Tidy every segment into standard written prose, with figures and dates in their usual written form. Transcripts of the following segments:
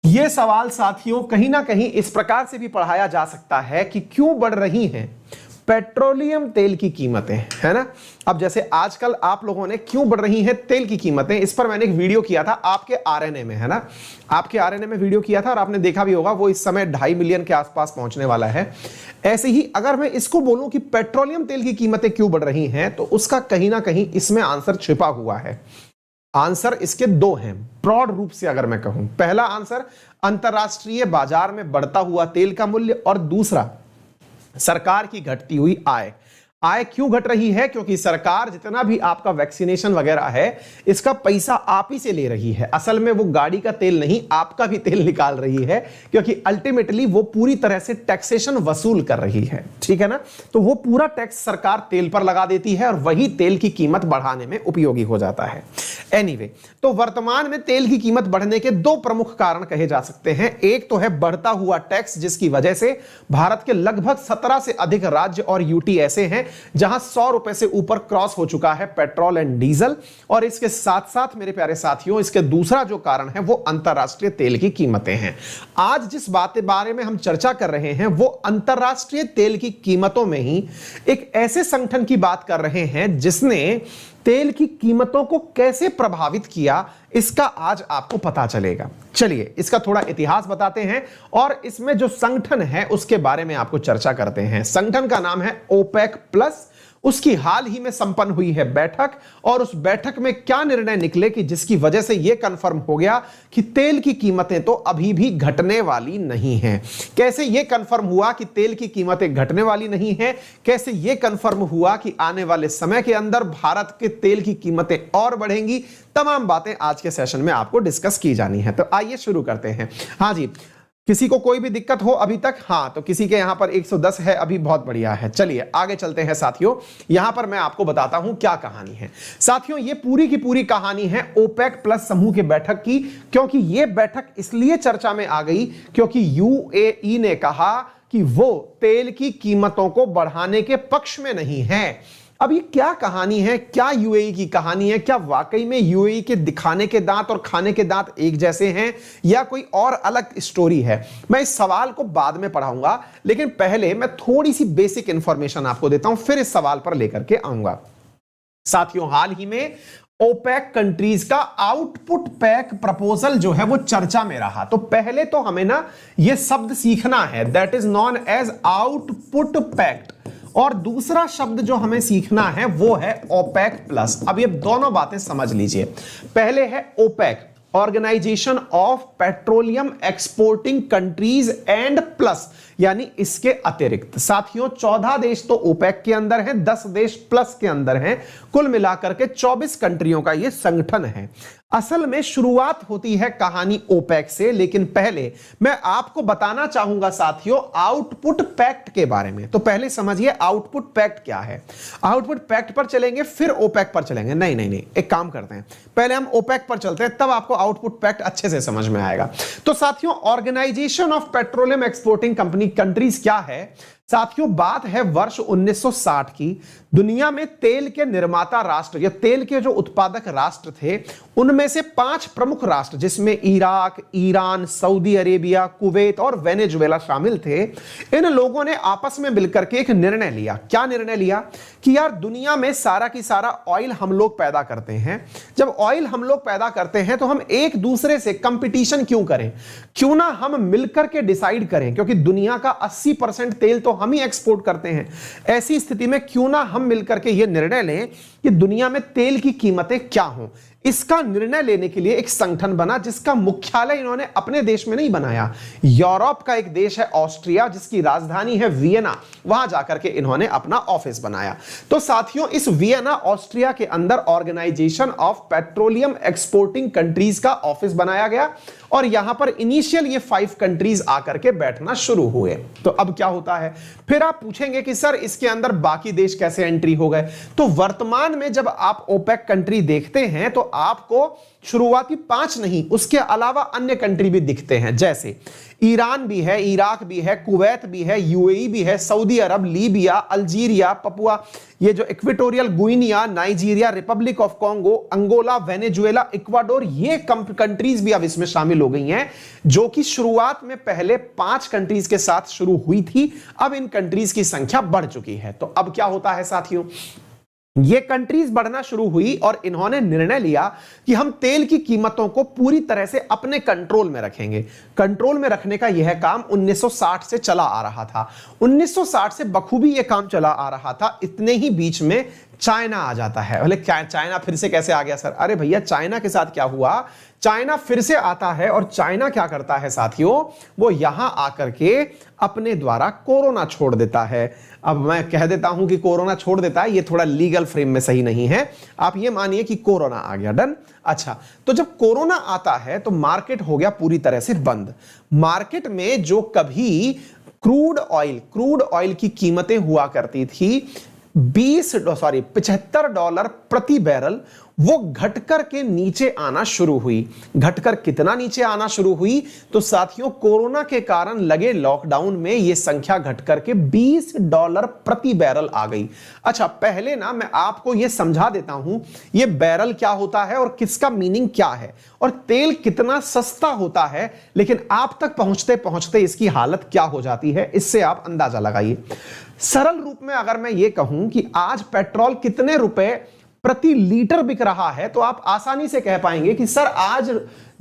ये सवाल साथियों कहीं ना कहीं इस प्रकार से भी पढ़ाया जा सकता है कि क्यों बढ़ रही हैं पेट्रोलियम तेल की कीमतें, है ना। अब जैसे आजकल आप लोगों ने क्यों बढ़ रही हैं तेल की कीमतें, इस पर मैंने एक वीडियो किया था आपके आरएनए में, है ना। आपके आरएनए में वीडियो किया था और आपने देखा भी होगा, वो इस समय 2.5 मिलियन के आसपास पहुंचने वाला है। ऐसे ही अगर मैं इसको बोलूं कि पेट्रोलियम तेल की कीमतें क्यों बढ़ रही हैं, तो उसका कहीं ना कहीं इसमें आंसर छिपा हुआ है। आंसर इसके दो हैं ब्रॉड रूप से अगर मैं कहूं। पहला आंसर अंतरराष्ट्रीय बाजार में बढ़ता हुआ तेल का मूल्य, और दूसरा सरकार की घटती हुई आय। आय क्यों घट रही है? क्योंकि सरकार जितना भी आपका वैक्सीनेशन वगैरह है, इसका पैसा आप ही से ले रही है। असल में वो गाड़ी का तेल नहीं, आपका भी तेल निकाल रही है, क्योंकि अल्टीमेटली वो पूरी तरह से टैक्सेशन वसूल कर रही है, ठीक है ना। तो वो पूरा टैक्स सरकार तेल पर लगा देती है और वही तेल की कीमत बढ़ाने में उपयोगी हो जाता है। एनीवे, तो वर्तमान में तेल की कीमत बढ़ने के दो प्रमुख कारण कहे जा सकते हैं। एक तो है बढ़ता हुआ टैक्स, जिसकी वजह से भारत के लगभग 17 से अधिक राज्य और यूटी ऐसे हैं जहां 100 रुपए से ऊपर क्रॉस हो चुका है पेट्रोल एंड डीजल। और इसके साथ साथ मेरे प्यारे साथियों, इसके दूसरा जो कारण है वो अंतरराष्ट्रीय तेल की कीमतें हैं। आज जिस बारे में हम चर्चा कर रहे हैं वो अंतरराष्ट्रीय तेल की कीमतों में ही एक ऐसे संगठन की बात कर रहे हैं जिसने तेल की कीमतों को कैसे प्रभावित किया, इसका आज आपको पता चलेगा। चलिए इसका थोड़ा इतिहास बताते हैं और इसमें जो संगठन है उसके बारे में आपको चर्चा करते हैं। संगठन का नाम है ओपेक प्लस। उसकी हाल ही में संपन्न हुई है बैठक, और उस बैठक में क्या निर्णय निकले कि जिसकी वजह से यह कंफर्म हो गया कि तेल की कीमतें तो अभी भी घटने वाली नहीं हैं। कैसे यह कंफर्म हुआ कि तेल की कीमतें घटने वाली नहीं हैं? कैसे यह कंफर्म हुआ कि आने वाले समय के अंदर भारत के तेल की कीमतें और बढ़ेंगी? तमाम बातें आज के सेशन में आपको डिस्कस की जानी है। तो आइए शुरू करते हैं। हाँ जी, किसी को कोई भी दिक्कत हो अभी तक? हाँ, तो किसी के यहां पर 110 है अभी, बहुत बढ़िया है। चलिए आगे चलते हैं साथियों। यहां पर मैं आपको बताता हूं क्या कहानी है। साथियों ये पूरी की पूरी कहानी है ओपेक प्लस समूह की बैठक की, क्योंकि यह बैठक इसलिए चर्चा में आ गई क्योंकि यूएई ने कहा कि वो तेल की कीमतों को बढ़ाने के पक्ष में नहीं है। अब ये क्या कहानी है? क्या यूएई की कहानी है? क्या वाकई में यूएई के दिखाने के दांत और खाने के दांत एक जैसे हैं, या कोई और अलग स्टोरी है? मैं इस सवाल को बाद में पढ़ाऊंगा, लेकिन पहले मैं थोड़ी सी बेसिक इंफॉर्मेशन आपको देता हूं, फिर इस सवाल पर लेकर के आऊंगा। साथियों हाल ही में ओपेक कंट्रीज का आउटपुट पैक प्रपोजल जो है वो चर्चा में रहा। तो पहले तो हमें ना ये शब्द सीखना है, that is known as output pact, और दूसरा शब्द जो हमें सीखना है वो है ओपेक प्लस। अब ये दोनों बातें समझ लीजिए। पहले है OPEC, organisation of petroleum exporting countries and plus, यानी इसके अतिरिक्त। साथियों 14 देश तो ओपेक के अंदर हैं, 10 देश प्लस के अंदर हैं, कुल मिलाकर के 24 कंट्रियों का यह संगठन है। असल में शुरुआत होती है कहानी ओपेक से, लेकिन पहले मैं आपको बताना चाहूंगा साथियों आउटपुट पैक्ट के बारे में। तो पहले समझिए आउटपुट पैक्ट क्या है। आउटपुट पैक्ट पर चलेंगे फिर ओपेक पर चलेंगे? नहीं नहीं नहीं, एक काम करते हैं, पहले हम ओपेक पर चलते हैं, तब आपको आउटपुट पैक्ट अच्छे से समझ में आएगा। तो साथियों organisation of petroleum exporting countries क्या है? साथियों बात है वर्ष 1960 की। दुनिया में तेल के निर्माता राष्ट्र या तेल के जो उत्पादक राष्ट्र थे, उनमें से 5 प्रमुख राष्ट्र, जिसमें Iraq, Iran, Saudi Arabia, Kuwait और वेनेजुएला शामिल थे। इन लोगों ने आपस में मिलकर के एक निर्णय लिया। क्या निर्णय लिया? कि यार दुनिया में सारा की सारा ऑयल हम लोग पैदा करते हैं। जब ऑयल हम लोग पैदा करते हैं तो हम एक दूसरे से कंपटीशन क्यों करें? क्यों ना हम मिलकर के डिसाइड करें, क्योंकि दुनिया का 80% तेल तो हम ही एक्सपोर्ट करते हैं। ऐसी स्थिति में क्यों ना हम मिलकर के यह निर्णय लें कि दुनिया में तेल की कीमतें क्या हों। इसका निर्णय लेने के लिए एक संगठन बना, जिसका मुख्यालय इन्होंने अपने देश में नहीं बनाया। यूरोप का एक देश है ऑस्ट्रिया, जिसकी राजधानी है वियना, वहां जाकर के इन्होंने अपना ऑफिस बनाया। तो साथियों इस वियना ऑस्ट्रिया के अंदर organisation of petroleum exporting countries का ऑफिस बनाया गया, और यहां पर इनिशियल ये 5 कंट्रीज आकर के बैठना शुरू हुए। तो अब क्या होता है? फिर आप पूछेंगे कि सर इसके अंदर बाकी देश कैसे एंट्री हो गए? तो वर्तमान में जब आप ओपेक कंट्री देखते हैं तो आपको शुरुआती 5 नहीं, उसके अलावा अन्य कंट्री भी दिखते हैं, जैसे ईरान भी है, इराक भी है, कुवैत भी है, यूएई भी है, Saudi Arab, Libya, Algeria, Papua, ये जो Equatorial Guinea, Nigeria, Republic of Congo, Angola, Venezuela, Ecuador, ये कंट्रीज भी अब इसमें शामिल हो गई हैं, जो कि शुरुआत में पहले 5 कंट्रीज के साथ शुरू हुई थी। अब इन कंट्रीज की संख्या बढ़ चुकी है। तो अब क्या होता है साथियों, ये कंट्रीज बढ़ना शुरू हुई और इन्होंने निर्णय लिया कि हम तेल की कीमतों को पूरी तरह से अपने कंट्रोल में रखेंगे। कंट्रोल में रखने का यह काम 1960 से चला आ रहा था। 1960 से बखूबी यह काम चला आ रहा था। इतने ही बीच में चाइना आ जाता है। बोले चाइना फिर से कैसे आ गया सर? अरे भैया, चाइना के साथ क्या हुआ, चाइना फिर से आता है और चाइना क्या करता है साथियों, वो यहां आकर के अपने द्वारा कोरोना छोड़ देता है। अब मैं कह देता हूं कि कोरोना छोड़ देता है, ये थोड़ा लीगल फ्रेम में सही नहीं है। आप ये मानिए कि कोरोना आ गया, डन। अच्छा, तो जब कोरोना आता है तो मार्केट हो गया पूरी तरह से बंद। मार्केट में जो कभी क्रूड ऑयल की कीमतें हुआ करती थी $75 प्रति बैरल, वो घटकर के नीचे आना शुरू हुई। घटकर कितना नीचे आना शुरू हुई? तो साथियों, कोरोना के कारण लगे लॉकडाउन में ये संख्या घटकर के $20 प्रति बैरल आ गई। अच्छा, पहले ना मैं आपको ये समझा देता हूं ये बैरल क्या होता है और किसका मीनिंग क्या है और तेल कितना सस्ता होता है, लेकिन आप तक पहुंचते पहुंचते इसकी हालत क्या हो जाती है, इससे आप अंदाजा लगाइए। सरल रूप में अगर मैं ये कहूं कि आज पेट्रोल कितने रुपए प्रति लीटर बिक रहा है, तो आप आसानी से कह पाएंगे कि सर आज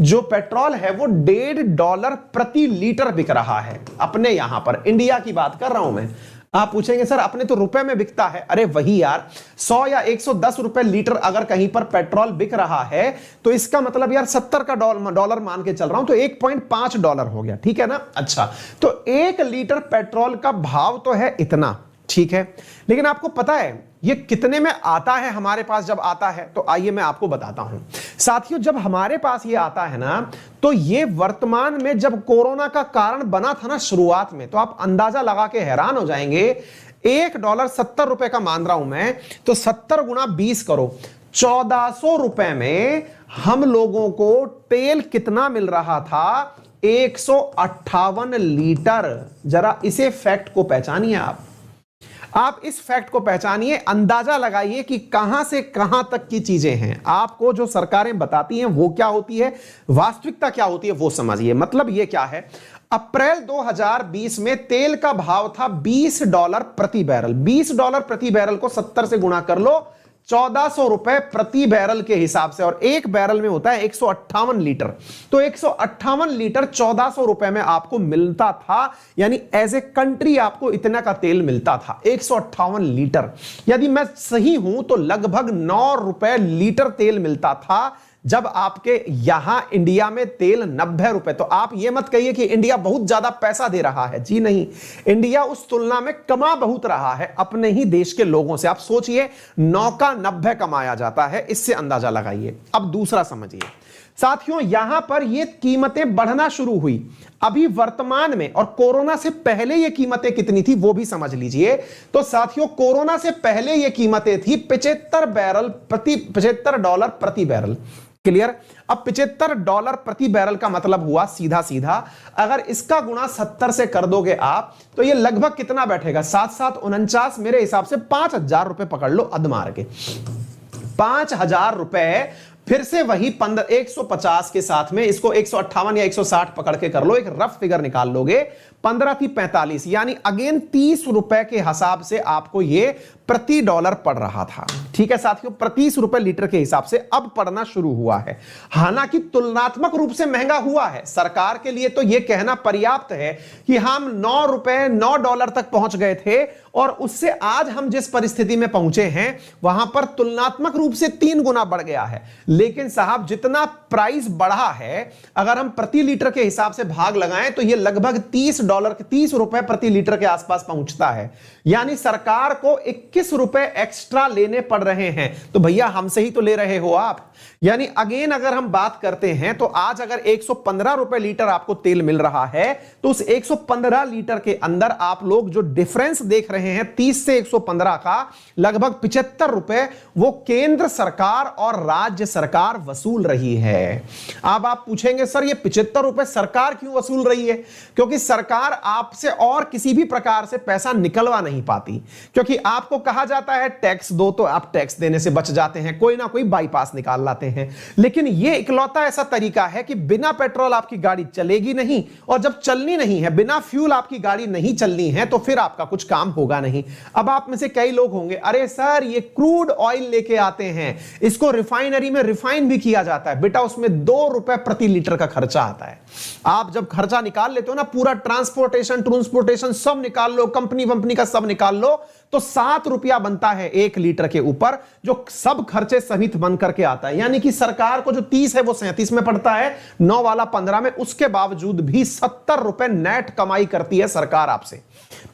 जो पेट्रोल है वो $1.5 प्रति लीटर बिक रहा है। अपने यहां पर इंडिया की बात कर रहा हूं मैं। आप पूछेंगे सर अपने तो रुपए में बिकता है। अरे वही यार, 100 या 110 रुपए लीटर अगर कहीं पर पेट्रोल बिक रहा है तो इसका मतलब यार 70 का डॉलर मान के चल रहा हूं तो $1.5 हो गया, ठीक है ना। अच्छा, तो 1 लीटर पेट्रोल का भाव तो है इतना, ठीक है, लेकिन आपको पता है ये कितने में आता है हमारे पास? जब आता है तो आइए मैं आपको बताता हूं साथियों। जब हमारे पास ये आता है ना, तो ये वर्तमान में जब कोरोना का कारण बना था ना शुरुआत में, तो आप अंदाजा लगा के हैरान हो जाएंगे। $1 70 रुपए का मान रहा हूं मैं, तो 70 गुणा 20 करो, 1400 रुपए में हम लोगों को तेल कितना मिल रहा था? 158 लीटर। जरा इसे फैक्ट को पहचानिए आप इस फैक्ट को पहचानिए, अंदाजा लगाइए कि कहां से कहां तक की चीजें हैं। आपको जो सरकारें बताती हैं वो क्या होती है, वास्तविकता क्या होती है वो समझिए। मतलब ये क्या है, अप्रैल 2020 में तेल का भाव था $20 प्रति बैरल। $20 प्रति बैरल को 70 से गुणा कर लो, 1400 रुपए प्रति बैरल के हिसाब से, और एक बैरल में होता है 158 लीटर। तो 158 लीटर 1400 रुपए में आपको मिलता था, यानी एज ए कंट्री आपको इतना का तेल मिलता था, 158 लीटर। यदि मैं सही हूं तो लगभग 9 रुपए लीटर तेल मिलता था जब आपके यहां इंडिया में तेल 90 रुपए। तो आप ये मत कहिए कि इंडिया बहुत ज्यादा पैसा दे रहा है, जी नहीं, इंडिया उस तुलना में कमा बहुत रहा है अपने ही देश के लोगों से। आप सोचिए 9 का 90 कमाया जाता है, इससे अंदाजा लगाइए। अब दूसरा समझिए साथियों, यहां पर ये कीमतें बढ़ना शुरू हुई अभी वर्तमान में, और कोरोना से पहले ये कीमतें कितनी थी वो भी समझ लीजिए। तो साथियों, कोरोना से पहले ये कीमतें थी $75 प्रति बैरल। क्लियर? अब $75 प्रति बैरल का मतलब हुआ सीधा सीधा, अगर इसका गुणा 70 से कर दोगे आप, तो ये लगभग कितना बैठेगा? 7 7 49, मेरे हिसाब से 5000 रुपए पकड़ लो अधमार के। 5000 रुपए, फिर से वही 150 के साथ में इसको 158 या 160 पकड़ के कर लो, एक रफ फिगर निकाल लोगे, 15 थी 45, यानी अगेन 30 रुपए के हिसाब से आपको ये प्रति डॉलर पड़ रहा था। ठीक है साथियों, प्रति 30 रुपए लीटर के हिसाब से अब पड़ना शुरू हुआ है। हालांकि तुलनात्मक रूप से महंगा हुआ है, सरकार के लिए तो यह कहना पर्याप्त है कि हम $9 तक पहुंच गए थे, और उससे आज हम जिस परिस्थिति में पहुंचे हैं वहां पर तुलनात्मक रूप से 3 गुना बढ़ गया है। लेकिन साहब, जितना प्राइस बढ़ा है, अगर हम प्रति लीटर के हिसाब से भाग लगाएं तो यह लगभग $30 रुपए प्रति लीटर के आसपास पहुंचता है। यानी सरकार को 21 रुपए एक्स्ट्रा लेने पड़ रहे हैं। तो भैया हमसे ही तो ले रहे हो आप। यानी अगेन अगर हम बात करते हैं तो आज अगर 115 रुपए लीटर आपको तेल मिल रहा है तो उस 115 लीटर के अंदर आप लोग जो डिफरेंस देख रहे हैं 30 से 115 का, लगभग 75 रुपए वो केंद्र सरकार और राज्य सरकार वसूल रही है। अब आप पूछेंगे सर ये 75 रुपए सरकार क्यों वसूल रही है? क्योंकि सरकार आपसे और किसी भी प्रकार से पैसा निकलवा नहीं पाती, क्योंकि आपको कहा जाता है टैक्स दो तो आप टैक्स देने से बच जाते हैं, कोई ना कोई बाईपास निकाल लाते हैं। लेकिन यह इकलौता ऐसा तरीका है कि बिना पेट्रोल आपकी गाड़ी चलेगी नहीं, और जब चलनी नहीं है, बिना फ्यूल आपकी गाड़ी नहीं चलनी है, तो फिर आपका कुछ काम होगा नहीं। अब आप में से कई लोग होंगे अरे सर ये क्रूड ऑयल लेके आते हैं, इसको रिफाइनरी में रिफाइन भी किया जाता है। बेटा उसमें 2 रुपए प्रति लीटर का खर्चा आता है। आप जब खर्चा निकाल लेते हो ना, पूरा ट्रांसपोर्टेशन सब निकाल लो, कंपनी का सब निकाल लो, तो 7 रुपया बनता है 1 लीटर के ऊपर, जो सब खर्चे सहित बन करके आता है। यानी कि सरकार को जो 30 है वो 37 में पड़ता है, 9 वाला 15 में, उसके बावजूद भी 70 रुपए नेट कमाई करती है सरकार आपसे।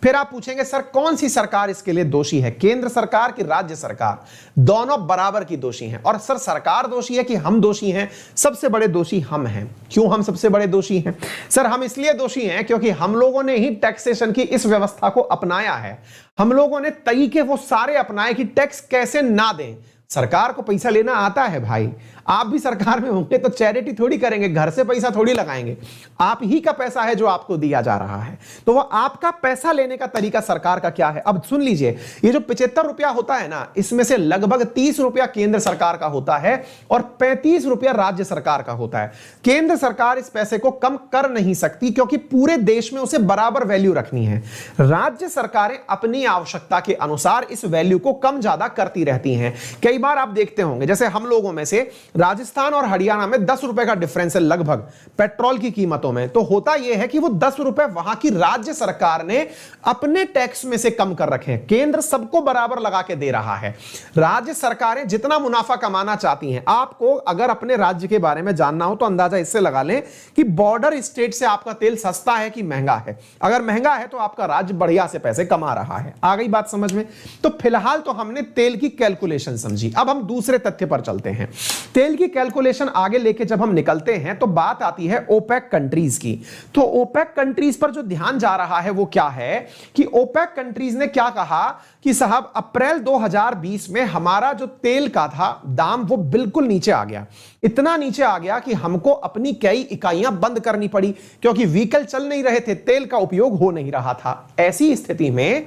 फिर आप पूछेंगे सर कौन सी सरकार इसके लिए दोषी है, केंद्र सरकार कि राज्य सरकार? दोनों बराबर की दोषी हैं। और सर सरकार दोषी है कि हम दोषी हैं? सबसे बड़े दोषी हम हैं। क्यों हम सबसे बड़े दोषी हैं? सर हम इसलिए दोषी हैं क्योंकि हम लोगों ने ही टैक्सेशन की इस व्यवस्था को अपनाया है। हम लोगों ने तरीके वो सारे अपनाए कि टैक्स कैसे ना दें। सरकार को पैसा लेना आता है भाई, आप भी सरकार में होंगे तो चैरिटी थोड़ी करेंगे, घर से पैसा थोड़ी लगाएंगे, आप ही का पैसा है जो आपको दिया जा रहा है। तो वो आपका पैसा लेने का तरीका सरकार का क्या है? अब सुन लीजिए, ये जो 75 रुपया होता है ना, इसमें से लगभग 30 रुपया केंद्र सरकार का होता है और 35 रुपया राज्य सरकार का होता है। केंद्र सरकार इस पैसे को कम कर नहीं सकती क्योंकि पूरे देश में उसे बराबर वैल्यू रखनी है। राज्य सरकारें अपनी आवश्यकता के अनुसार इस वैल्यू को कम ज्यादा करती रहती हैं। कई बार आप देखते होंगे जैसे हम लोगों में से राजस्थान और हरियाणा में 10 रुपए का डिफरेंस है लगभग पेट्रोल की कीमतों में, तो होता यह है कि वो 10 रुपए वहां की राज्य सरकार ने अपने टैक्स में से कम कर रखे हैं। केंद्र सबको बराबर लगा के दे रहा है। राज्य सरकारें जितना मुनाफा कमाना चाहती हैं, आपको अगर अपने राज्य के बारे में जानना हो तो अंदाजा इससे लगा लें कि बॉर्डर स्टेट से आपका तेल सस्ता है कि महंगा है। अगर महंगा है तो आपका राज्य बढ़िया से पैसे कमा रहा है। आ गई बात समझ में? तो फिलहाल तो हमने तेल की कैलकुलेशन समझी, अब हम दूसरे तथ्य पर चलते हैं। तेल की कैलकुलेशन आगे लेके जब हम निकलते हैं तो बात आती है ओपेक कंट्रीज की। तो ओपेक कंट्रीज पर जो ध्यान जा रहा है वो क्या है कि ओपेक कंट्रीज ने क्या कहा कि साहब अप्रैल 2020 में हमारा जो तेल का था दाम वो बिल्कुल नीचे आ गया। इतना नीचे आ गया कि हमको अपनी कई इकाइयां बंद करनी पड़ी क्योंकि व्हीकल चल नहीं रहे थे, तेल का उपयोग हो नहीं रहा था। ऐसी स्थिति में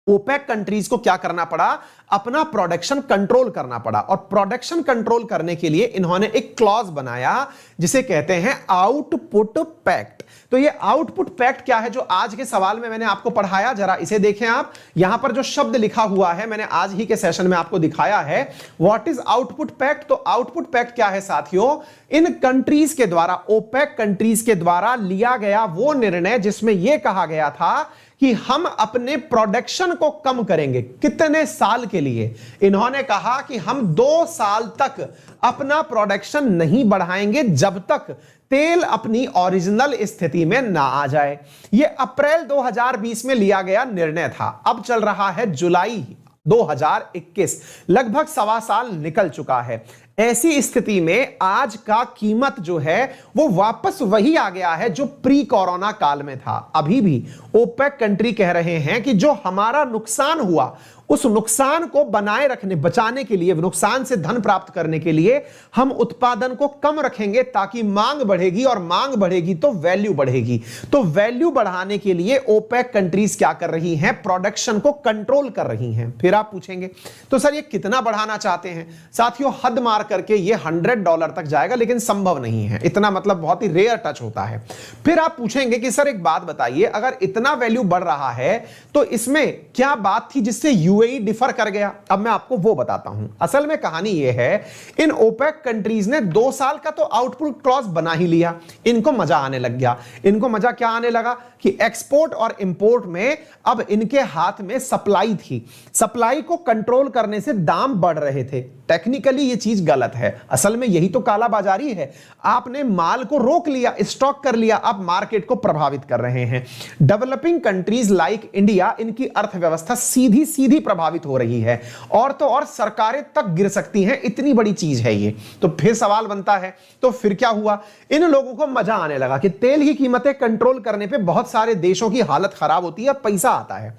ओपेक कंट्रीज को क्या करना पड़ा? अपना प्रोडक्शन कंट्रोल करना पड़ा। और प्रोडक्शन कंट्रोल करने के लिए इन्होंने एक क्लॉज बनाया जिसे कहते हैं आउटपुट पैक्ट। तो ये आउटपुट पैक्ट क्या है जो आज के सवाल में मैंने आपको पढ़ाया, जरा इसे देखें आप। यहां पर जो शब्द लिखा हुआ है मैंने आज ही के सेशन में आपको दिखाया है। What is output pact? तो आउटपुट पैक्ट क्या है साथियों? इन कंट्रीज के द्वारा, ओपेक कंट्रीज के द्वारा लिया गया वो निर्णय जिसमें यह कहा गया था कि हम अपने प्रोडक्शन को कम करेंगे। कितने साल के लिए? इन्होंने कहा कि हम 2 साल तक अपना प्रोडक्शन नहीं बढ़ाएंगे जब तक तेल अपनी ओरिजिनल स्थिति में ना आ जाए। यह अप्रैल 2020 में लिया गया निर्णय था। अब चल रहा है जुलाई 2021, लगभग 1.25 साल निकल चुका है। ऐसी स्थिति में आज का कीमत जो है वो वापस वही आ गया है जो प्री कोरोना काल में था। अभी भी ओपेक कंट्री कह रहे हैं कि जो हमारा नुकसान हुआ उस नुकसान को बनाए रखने, बचाने के लिए, नुकसान से धन प्राप्त करने के लिए हम उत्पादन को कम रखेंगे ताकि मांग बढ़ेगी, और मांग बढ़ेगी तो वैल्यू बढ़ेगी। तो वैल्यू बढ़ाने के लिए ओपेक कंट्रीज क्या कर रही हैं? प्रोडक्शन को कंट्रोल कर रही हैं। फिर आप पूछेंगे तो सर ये कितना बढ़ाना चाहते हैं? साथियों हद मार करके ये $100 तक जाएगा, लेकिन संभव नहीं है इतना, मतलब बहुत ही रेयर टच होता है। फिर आप पूछेंगे कि सर एक बात बताइए, अगर इतना वैल्यू बढ़ रहा है तो इसमें क्या बात थी जिससे यूएई डिफर कर गया? अब मैं आपको वो बताता हूं। असल में कहानी ये है, इन ओपेक कंट्रीज ने 2 साल का तो आउटपुट क्लॉज बना ही लिया। इनको मजा आने लग गया। इनको मजा क्या आने लगा कि एक्सपोर्ट और इंपोर्ट में अब इनके हाथ में सप्लाई थी। सप्लाई को कंट्रोल करने से दाम बढ़ रहे थे। टेक्निकली ये चीज गलत है। असल में यही तो कालाबाजारी है। आपने माल को रोक लिया, स्टॉक कर लिया, आप मार्केट को प्रभावित कर रहे हैं। डेवलपिंग कंट्रीज लाइक इंडिया, इनकी अर्थव्यवस्था सीधी सीधी प्रभावित हो रही है, और तो और सरकारें तक गिर सकती हैं, इतनी बड़ी चीज है ये। तो फिर सवाल बनता है, तो फिर क्या हुआ? इन लोगों को मजा आने लगा कि तेल की कीमतें कंट्रोल करने पे बहुत सारे देशों की हालत खराब होती है, पैसा आता है।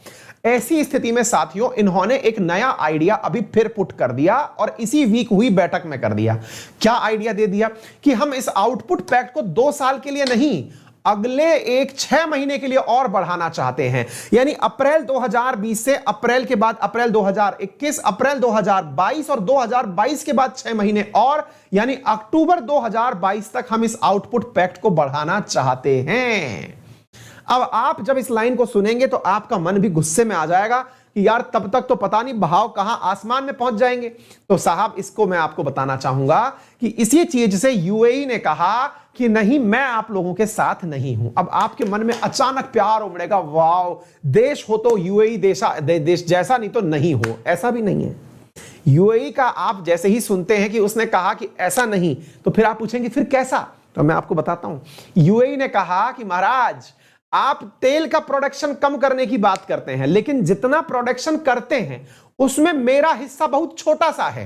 ऐसी स्थिति में साथियों, इन्होंने एक नया आइडिया अभी फिर पुट कर दिया, और इसी वीक हुई बैठक में कर दिया। क्या आइडिया दे दिया? कि हम इस आउटपुट पैक्ट को 2 साल के लिए नहीं, अगले 6 महीने के लिए और बढ़ाना चाहते हैं। यानी अप्रैल 2020 से अप्रैल के बाद अप्रैल 2021, अप्रैल 2022 और 2022 के बाद 6 महीने और, यानी अक्टूबर 2022 तक हम इस आउटपुट पैक्ट को बढ़ाना चाहते हैं। अब आप जब इस लाइन को सुनेंगे तो आपका मन भी गुस्से में आ जाएगा कि यार तब तक तो पता नहीं भाव कहां आसमान में पहुंच जाएंगे। तो साहब, इसको मैं आपको बताना चाहूंगा कि इसी चीज से यूएई ने कहा कि नहीं, मैं आप लोगों के साथ नहीं हूं। अब आपके मन में अचानक प्यार उमड़ेगा, वाओ, देश हो तो यूएई देश जैसा, नहीं तो नहीं हो। ऐसा भी नहीं है। यूएई का आप जैसे ही सुनते हैं कि उसने कहा कि ऐसा नहीं, तो फिर आप पूछेंगे फिर कैसा? तो मैं आपको बताता हूं। यूएई ने कहा कि महाराज, आप तेल का प्रोडक्शन कम करने की बात करते हैं, लेकिन जितना प्रोडक्शन करते हैं उसमें मेरा हिस्सा बहुत छोटा सा है।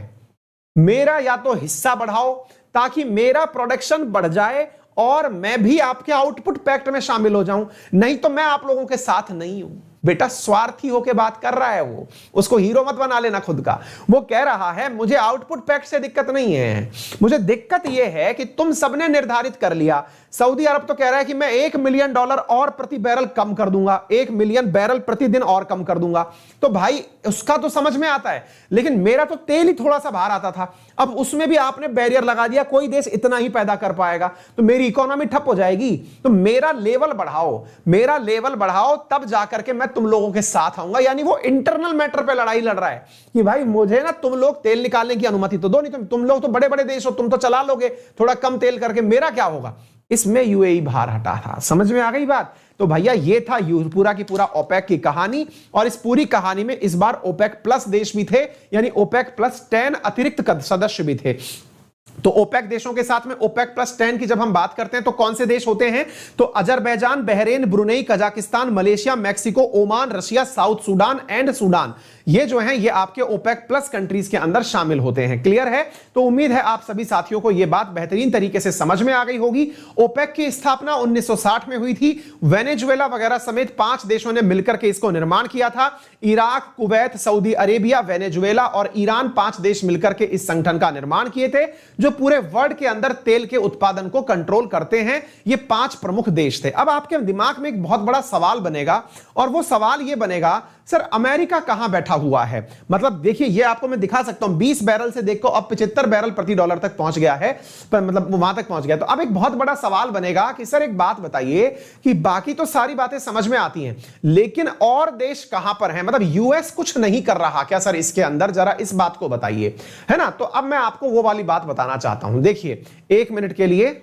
मेरा या तो हिस्सा बढ़ाओ ताकि मेरा प्रोडक्शन बढ़ जाए और मैं भी आपके आउटपुट पैक्ट में शामिल हो जाऊं, नहीं तो मैं आप लोगों के साथ नहीं हूं। बेटा, स्वार्थी होके बात कर रहा है वो, उसको हीरो मत बना लेना खुद का। वो कह रहा है मुझे आउटपुट पैक्ट से दिक्कत नहीं है, मुझे दिक्कत यह है कि तुम सबने निर्धारित कर लिया। सऊदी अरब तो कह रहा है कि मैं $1 मिलियन और प्रति बैरल कम कर दूंगा, 1 मिलियन बैरल प्रतिदिन और कम कर दूंगा। तो भाई उसका तो समझ में आता है, लेकिन मेरा तो तेल ही थोड़ा सा बाहर आता था, अब उसमें भी आपने बैरियर लगा दिया, कोई देश इतना ही पैदा कर पाएगा, तो मेरी इकोनॉमी ठप हो जाएगी। तो मेरा लेवल बढ़ाओ, मेरा लेवल बढ़ाओ, तब जाकर के मैं तुम लोगों के साथ आऊंगा। यानी वो इंटरनल मैटर पे लड़ाई लड़ रहा है कि भाई मुझे ना तुम लोग तेल निकालने की अनुमति तो दो, नहीं तुम लोग तो बड़े बड़े देश हो, तुम तो चला लोगे थोड़ा कम तेल करके, मेरा क्या होगा? इसमें यूएई बाहर हटा था। समझ में आ गई बात? तो भैया ये था पूरा की पूरा ओपेक की कहानी, और इस पूरी कहानी में इस बार ओपेक प्लस देश भी थे, यानी ओपेक प्लस 10 अतिरिक्त सदस्य भी थे। तो ओपेक देशों के साथ में ओपेक प्लस 10 की जब हम बात करते हैं तो कौन से देश होते हैं? तो Azerbaijan, Bahrain, Brunei, Kazakhstan, Malaysia, Mexico, Oman, Russia, south Sudan and Sudan, ये जो हैं ये आपके ओपेक प्लस कंट्रीज के अंदर शामिल होते हैं। क्लियर है? तो उम्मीद है आप सभी साथियों को यह बात बेहतरीन तरीके से समझ में आ गई होगी। ओपेक की स्थापना 1960 में हुई थी। वेनेजुएला वगैरह समेत 5 देशों ने मिलकर के इसको निर्माण किया था। Iraq, Kuwait, Saudi Arabia, Venezuela और ईरान 5 देश मिलकर के इस संगठन का निर्माण किए थे, जो पूरे वर्ल्ड के अंदर तेल के उत्पादन को कंट्रोल करते हैं। ये 5 प्रमुख देश थे। अब आपके दिमाग में एक बहुत बड़ा सवाल बनेगा, और वो सवाल ये बनेगा, सर अमेरिका कहां बैठा हुआ है? मतलब देखिए, ये आपको मैं दिखा सकता हूं, 20 बैरल से देखो अब 75 बैरल प्रति डॉलर तक पहुंच गया है, मतलब वहां तक पहुंच गया। तो अब एक बहुत बड़ा सवाल बनेगा कि सर एक बात बताइए कि बाकी तो सारी बातें समझ में आती हैं, लेकिन और देश कहां पर हैं? मतलब यूएस कुछ नहीं कर रहा क्या सर इसके अंदर? जरा इस बात को बताइए, है ना? तो अब मैं आपको वो वाली बात बताना चाहता हूं। देखिए 1 मिनट के लिए,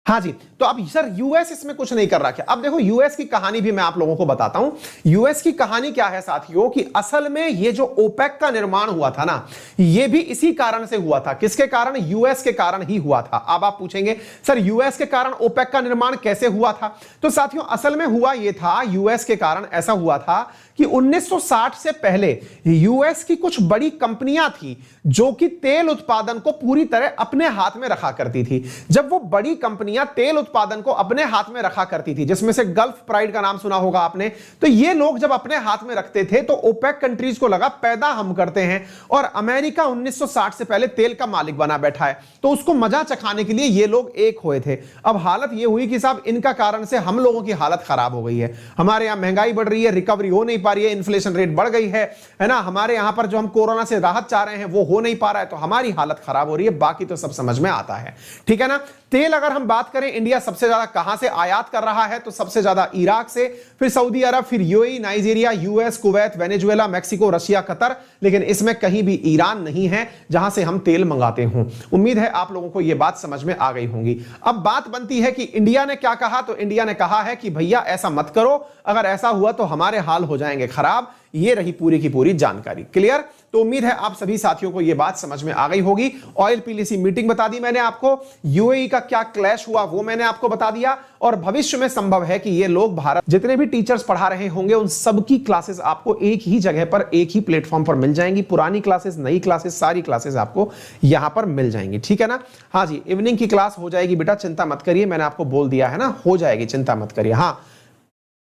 हाँ जी। तो अब सर यूएस इसमें कुछ नहीं कर रहा क्या? अब देखो यूएस की कहानी भी मैं आप लोगों को बताता हूं। यूएस की कहानी क्या है साथियों, कि असल में ये जो ओपेक का निर्माण हुआ था ना, ये भी इसी कारण से हुआ था। किसके कारण? यूएस के कारण ही हुआ था। अब आप पूछेंगे सर यूएस के कारण ओपेक का निर्माण कैसे हुआ था? तो साथियों असल में हुआ ये था, यूएस के कारण ऐसा हुआ था कि 1960 से पहले यूएस की कुछ बड़ी कंपनियां थी जो कि तेल उत्पादन को पूरी तरह अपने हाथ में रखा करती थी। जब वो बड़ी कंपनियां तेल उत्पादन को अपने हाथ में रखा करती थी, जिसमें से गल्फ प्राइड का नाम सुना होगा आपने, तो ये लोग जब अपने हाथ में रखते थे तो ओपेक कंट्रीज को लगा पैदा हम करते हैं, और अमेरिका 1960 से पहले तेल का मालिक बना बैठा है, तो उसको मजा चखाने के लिए ये लोग एक हुए थे। अब हालत ये हुई कि साहब इनका कारण से हम लोगों की हालत खराब हो गई है। हमारे यहां महंगाई बढ़ रही है, रिकवरी हो नहीं पा रही है, इन्फ्लेशन रेट बढ़ गई है ना? हमारे यहां पर जो हम कोरोना से राहत चाह रहे हैं वो हो नहीं पा रहा है, तो हमारी हालत खराब हो रही है। बाकी तो सब समझ में आता है, ठीक है ना? तेल अगर हम बात करें, इंडिया सबसे ज्यादा कहां से आयात कर रहा है? तो सबसे ज्यादा इराक से, फिर सऊदी अरब, फिर UAE, Nigeria, US, Kuwait, Venezuela, Mexico, Russia, Qatar, लेकिन इसमें कहीं भी ईरान नहीं है जहां से हम तेल मंगाते हों। उम्मीद है आप लोगों को यह बात समझ में आ गई होंगी। अब बात बनती है कि इंडिया ने क्या कहा? तो इंडिया ने कहा है कि भैया ऐसा मत करो, अगर ऐसा हुआ तो हमारे हाल हो जाएंगे खराब। ये रही पूरी की पूरी जानकारी। क्लियर? तो उम्मीद है आप सभी साथियों को यह बात समझ में आ गई होगी। ऑयल पीलीसी मीटिंग बता दी मैंने आपको, यूएई का क्या क्लैश हुआ वो मैंने आपको बता दिया, और भविष्य में संभव है कि ये लोग भारत जितने भी टीचर्स पढ़ा रहे होंगे उन सबकी क्लासेस आपको एक ही जगह पर एक ही प्लेटफॉर्म पर मिल जाएंगी। पुरानी क्लासेस, नई क्लासेस, सारी क्लासेस आपको यहां पर मिल जाएंगी। ठीक है ना? हाँ जी, इवनिंग की क्लास हो जाएगी बेटा, चिंता मत करिए, मैंने आपको बोल दिया है ना, हो जाएगी, चिंता मत करिए। हाँ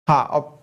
हाँ, और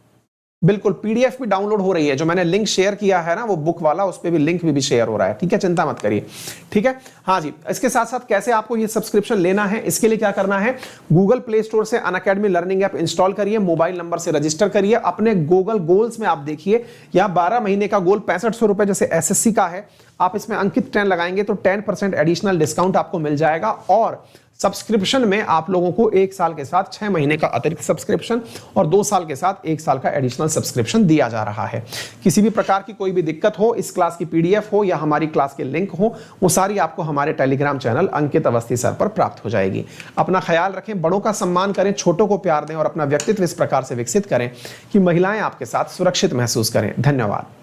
बिल्कुल पीडीएफ भी डाउनलोड हो रही है, जो मैंने लिंक शेयर किया है ना वो बुक वाला, उस पे भी लिंक भी शेयर हो रहा है। ठीक है, चिंता मत करिए। ठीक है, हाँ जी। इसके साथ साथ कैसे आपको ये सब्सक्रिप्शन लेना है, इसके लिए क्या करना है, गूगल प्ले स्टोर से अनअकैडमी लर्निंग ऐप इंस्टॉल करिए, मोबाइल नंबर से रजिस्टर करिए, अपने गूगल गोल्स में आप देखिए यहाँ 12 महीने का गोल 6500 रुपए जैसे एसएससी का है, आप इसमें अंकित 10 लगाएंगे तो 10% एडिशनल डिस्काउंट आपको मिल जाएगा। और सब्सक्रिप्शन में आप लोगों को 1 साल के साथ 6 महीने का अतिरिक्त सब्सक्रिप्शन और 2 साल के साथ 1 साल का एडिशनल सब्सक्रिप्शन दिया जा रहा है। किसी भी प्रकार की कोई भी दिक्कत हो, इस क्लास की पीडीएफ हो या हमारी क्लास के लिंक हो, वो सारी आपको हमारे टेलीग्राम चैनल अंकित अवस्थी सर पर प्राप्त हो जाएगी। अपना ख्याल रखें, बड़ों का सम्मान करें, छोटों को प्यार दें और अपना व्यक्तित्व इस प्रकार से विकसित करें कि महिलाएं आपके साथ सुरक्षित महसूस करें। धन्यवाद।